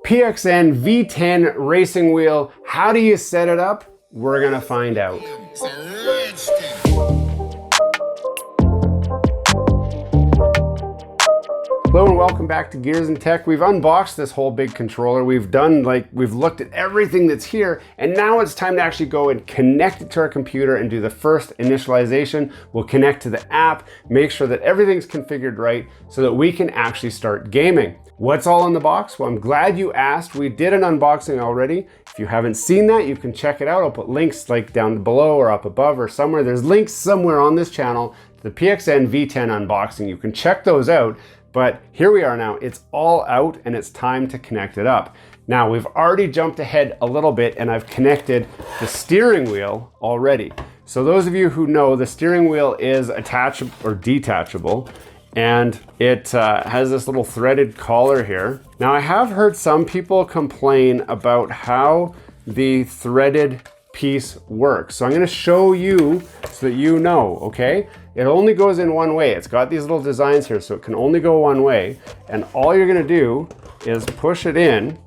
PXN V10 racing wheel. How do you set it up? We're gonna find out. Hello and welcome back to Gears and Tech. We've unboxed this whole big controller. We've looked at everything that's here, and now it's time to actually go and connect it to our computer and do the first initialization. We'll connect to the app, make sure that everything's configured right so that we can actually start gaming. What's all in the box? Well, I'm glad you asked. We did an unboxing already. If you haven't seen that, you can check it out. I'll put links like down below or up above or somewhere. There's links somewhere on this channel to the PXN V10 unboxing. You can check those out. But here we are now, it's all out and it's time to connect it up. Now we've already jumped ahead a little bit and I've connected the steering wheel already. So those of you who know, the steering wheel is attachable or detachable, and it has this little threaded collar here. Now I have heard some people complain about how the threaded piece works. So I'm gonna show you so that you know, okay? It only goes in one way. It's got these little designs here, so it can only go one way. And all you're gonna do is push it in,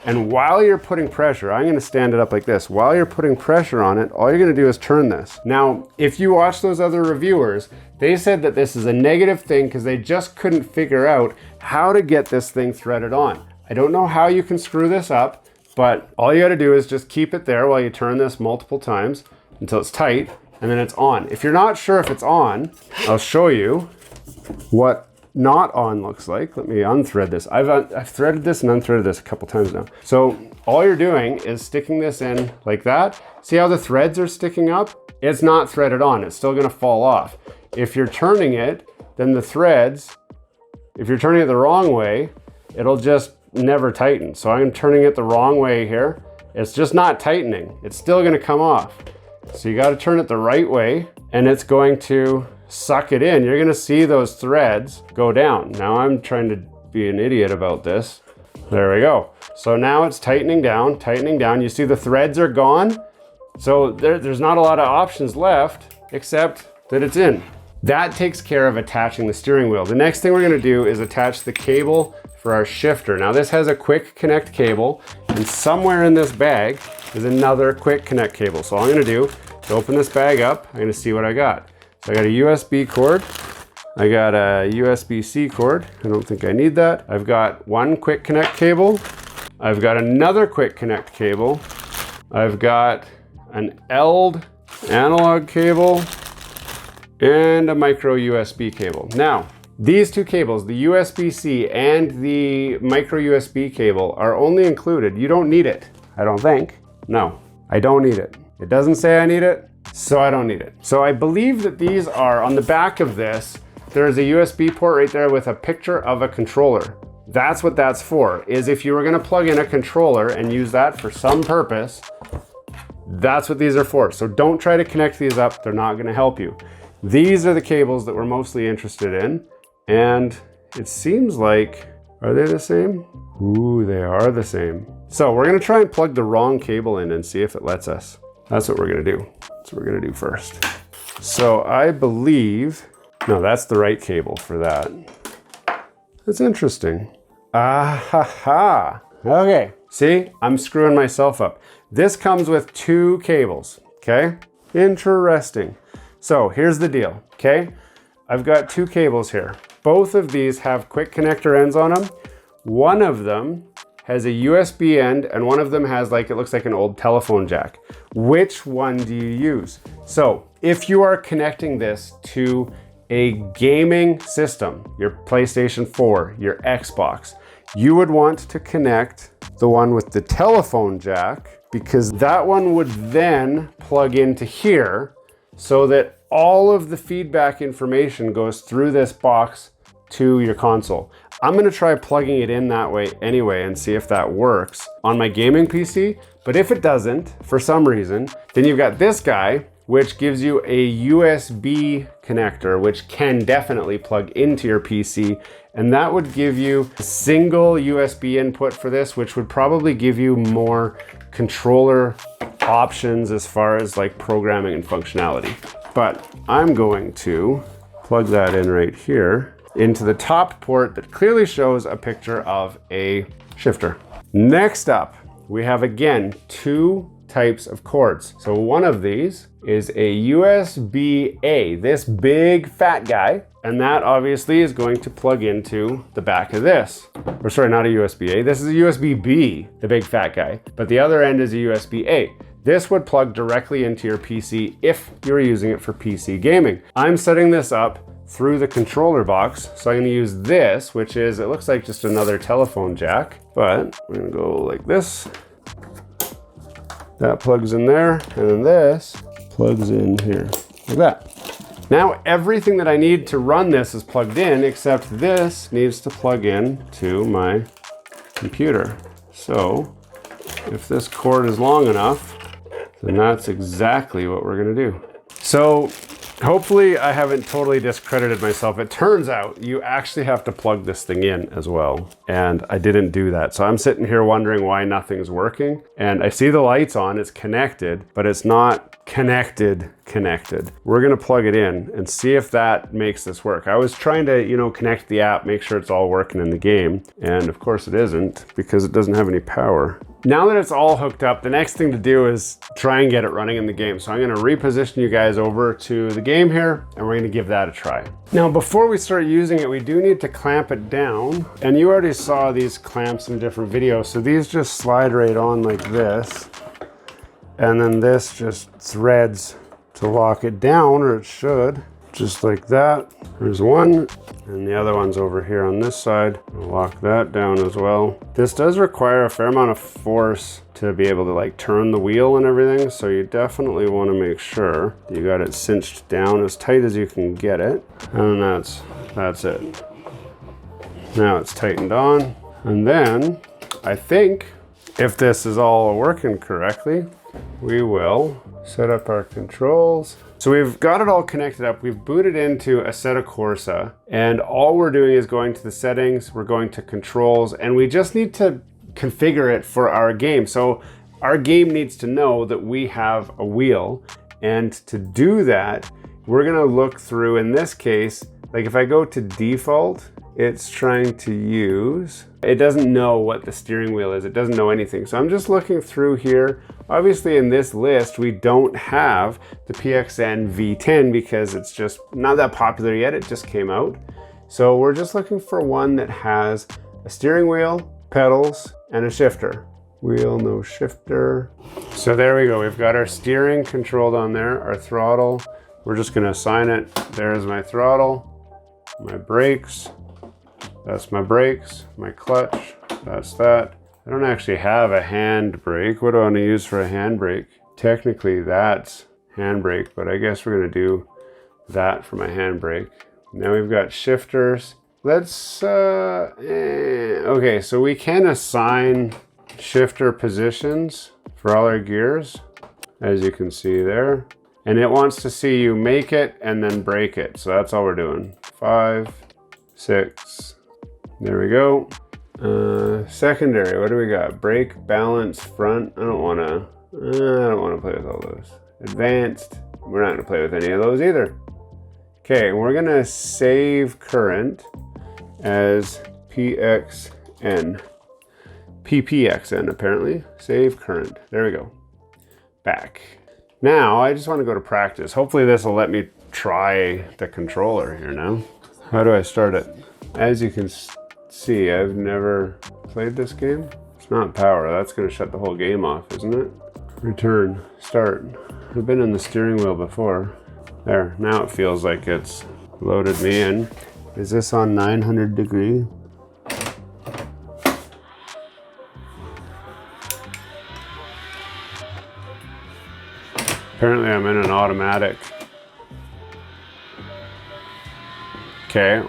and while you're putting pressure, I'm gonna stand it up like this. While you're putting pressure on it, all you're gonna do is turn this. Now, if you watch those other reviewers, they said that this is a negative thing because they just couldn't figure out how to get this thing threaded on. I don't know how you can screw this up, but all you gotta do is just keep it there while you turn this multiple times until it's tight, and then it's on. If you're not sure if it's on, I'll show you what not on looks like. Let me unthread this. I've threaded this and unthreaded this a couple times now. So all you're doing is sticking this in like that. See how the threads are sticking up? It's not threaded on, it's still gonna fall off. If you're turning it, then the threads, if you're turning it the wrong way, it'll just never tighten. So I'm turning it the wrong way here. It's just not tightening. It's still gonna come off. So you gotta turn it the right way and it's going to suck it in. You're gonna see those threads go down. Now I'm trying to be an idiot about this. There we go. So now it's tightening down, tightening down. You see the threads are gone. So there's not a lot of options left except that it's in. That takes care of attaching the steering wheel. The next thing we're gonna do is attach the cable for our shifter. Now this has a quick connect cable, and somewhere in this bag is another quick connect cable. So all I'm gonna do is open this bag up. I'm gonna see what I got. So I got a USB cord. I got a USB-C cord. I don't think I need that. I've got one quick connect cable. I've got another quick connect cable. I've got an ELD analog cable and a micro USB cable. Now, these two cables, the USB-C and the micro USB cable, are only included. You don't need it, I don't think. No, I don't need it. It doesn't say I need it, so I don't need it. So I believe that these are, on the back of this, there's a USB port right there with a picture of a controller. That's what that's for, is if you were gonna plug in a controller and use that for some purpose, that's what these are for. So don't try to connect these up, they're not gonna help you. These are the cables that we're mostly interested in. And it seems like, are they the same? Ooh, they are the same. So we're gonna try and plug the wrong cable in and see if it lets us. That's what we're gonna do. That's what we're gonna do first. So I believe, no, that's the right cable for that. That's interesting. Ah ha ha. Okay, see, I'm screwing myself up. This comes with two cables, okay? Interesting. So here's the deal, okay? I've got two cables here. Both of these have quick connector ends on them. One of them has a USB end and one of them has it looks like an old telephone jack. Which one do you use? So if you are connecting this to a gaming system, your PlayStation 4, your Xbox, you would want to connect the one with the telephone jack because that one would then plug into here so that all of the feedback information goes through this box to your console. I'm gonna try plugging it in that way anyway and see if that works on my gaming PC, but if it doesn't, for some reason, then you've got this guy, which gives you a USB connector, which can definitely plug into your PC, and that would give you a single USB input for this, which would probably give you more controller options as far as like programming and functionality. But I'm going to plug that in right here into the top port that clearly shows a picture of a shifter. Next up, we have again 2 types of cords. So one of these is a USB-A, this big fat guy, and that obviously is going to plug into the back of this. Or sorry, not a USB-A, this is a USB-B, the big fat guy, but the other end is a USB-A. This would plug directly into your PC if you're using it for PC gaming. I'm setting this up through the controller box, so I'm gonna use this, which is, it looks like just another telephone jack, but we're gonna go like this. That plugs in there, and then this plugs in here, like that. Now everything that I need to run this is plugged in, except this needs to plug in to my computer. So if this cord is long enough, then that's exactly what we're gonna do. So hopefully I haven't totally discredited myself. It turns out you actually have to plug this thing in as well. And I didn't do that. So I'm sitting here wondering why nothing's working. And I see the lights on, it's connected, but it's not connected. We're gonna plug it in and see if that makes this work. I was trying to, connect the app, make sure it's all working in the game. And of course it isn't because it doesn't have any power. Now that it's all hooked up, the next thing to do is try and get it running in the game. So I'm gonna reposition you guys over to the game here, and we're gonna give that a try. Now, before we start using it, we do need to clamp it down. And you already saw these clamps in different videos. So these just slide right on like this. And then this just threads to lock it down, or it should, just like that. There's one, and the other one's over here on this side. I'll lock that down as well. This does require a fair amount of force to be able to turn the wheel and everything, so you definitely want to make sure you got it cinched down as tight as you can get it. And that's it. Now it's tightened on, and then I think if this is all working correctly, we will set up our controls. So we've got it all connected up. We've booted into Assetto Corsa, and all we're doing is going to the settings, we're going to controls, and we just need to configure it for our game. So our game needs to know that we have a wheel, and to do that, we're gonna look through, in this case, if I go to default, it's trying to use, it doesn't know what the steering wheel is. It doesn't know anything. So I'm just looking through here. Obviously in this list, we don't have the PXN V10 because it's just not that popular yet. It just came out. So we're just looking for one that has a steering wheel, pedals, and a shifter. Wheel, no shifter. So there we go. We've got our steering controlled on there, our throttle. We're just gonna assign it. There's my throttle, my brakes. That's my brakes, my clutch, that's that. I don't actually have a hand brake. What do I want to use for a hand brake? Technically that's hand brake, but I guess we're gonna do that for my hand brake. Now we've got shifters. Let's, okay, so we can assign shifter positions for all our gears, as you can see there. And it wants to see you make it and then break it. So that's all we're doing. 5, 6, there we go. Secondary, what do we got? Brake, balance, front. I don't wanna play with all those. Advanced, we're not gonna play with any of those either. Okay, we're gonna save current as PXN. PPXN apparently. Save current, there we go. Back. Now, I just wanna go to practice. Hopefully this will let me try the controller here now. How do I start it? As you can see, I've never played this game. It's not power, that's gonna shut the whole game off, isn't it? Return, start. I've been in the steering wheel before. There, now it feels like it's loaded me in. Is this on 900 degree? Apparently I'm in an automatic. Okay.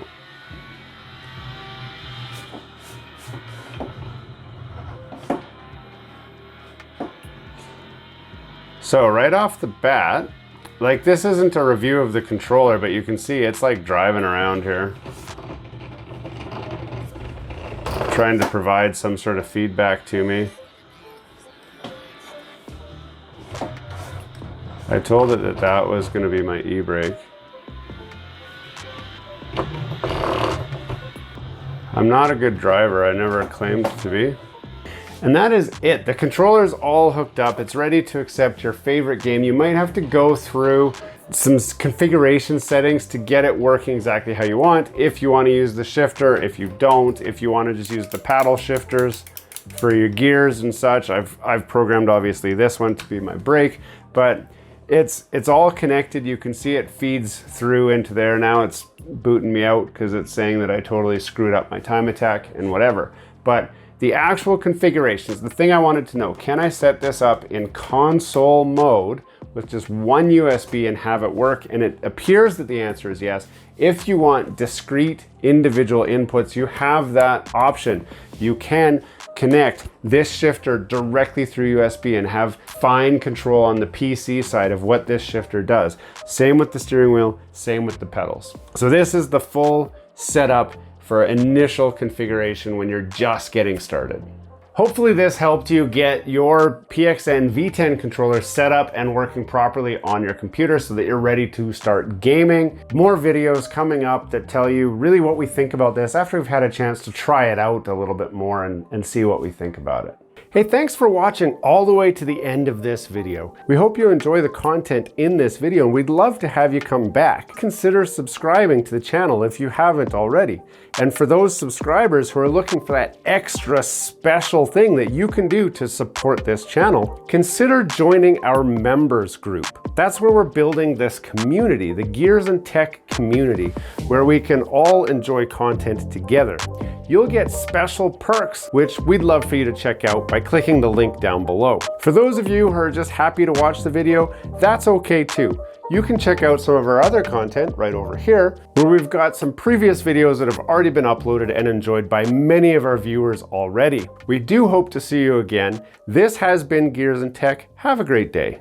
So right off the bat, this isn't a review of the controller, but you can see it's like driving around here. Trying to provide some sort of feedback to me. I told it that that was going to be my e-brake. I'm not a good driver, I never claimed to be. And that is it. The controller is all hooked up. It's ready to accept your favorite game. You might have to go through some configuration settings to get it working exactly how you want. If you want to use the shifter, if you don't, if you want to just use the paddle shifters for your gears and such. I've programmed obviously this one to be my brake, but it's all connected. You can see it feeds through into there. Now it's booting me out because it's saying that I totally screwed up my time attack and whatever. But the actual configurations, the thing I wanted to know, can I set this up in console mode with just one USB and have it work? And it appears that the answer is yes. If you want discrete individual inputs, you have that option. You can connect this shifter directly through USB and have fine control on the PC side of what this shifter does. Same with the steering wheel, same with the pedals. So this is the full setup for initial configuration when you're just getting started. Hopefully this helped you get your PXN V10 controller set up and working properly on your computer so that you're ready to start gaming. More videos coming up that tell you really what we think about this after we've had a chance to try it out a little bit more and see what we think about it. Hey, thanks for watching all the way to the end of this video. We hope you enjoy the content in this video and we'd love to have you come back. Consider subscribing to the channel if you haven't already. And for those subscribers who are looking for that extra special thing that you can do to support this channel, consider joining our members group. That's where we're building this community, the Gears and Tech community, where we can all enjoy content together. You'll get special perks, which we'd love for you to check out by clicking the link down below. For those of you who are just happy to watch the video, that's okay too. You can check out some of our other content right over here, where we've got some previous videos that have already been uploaded and enjoyed by many of our viewers already. We do hope to see you again. This has been Gears and Tech. Have a great day.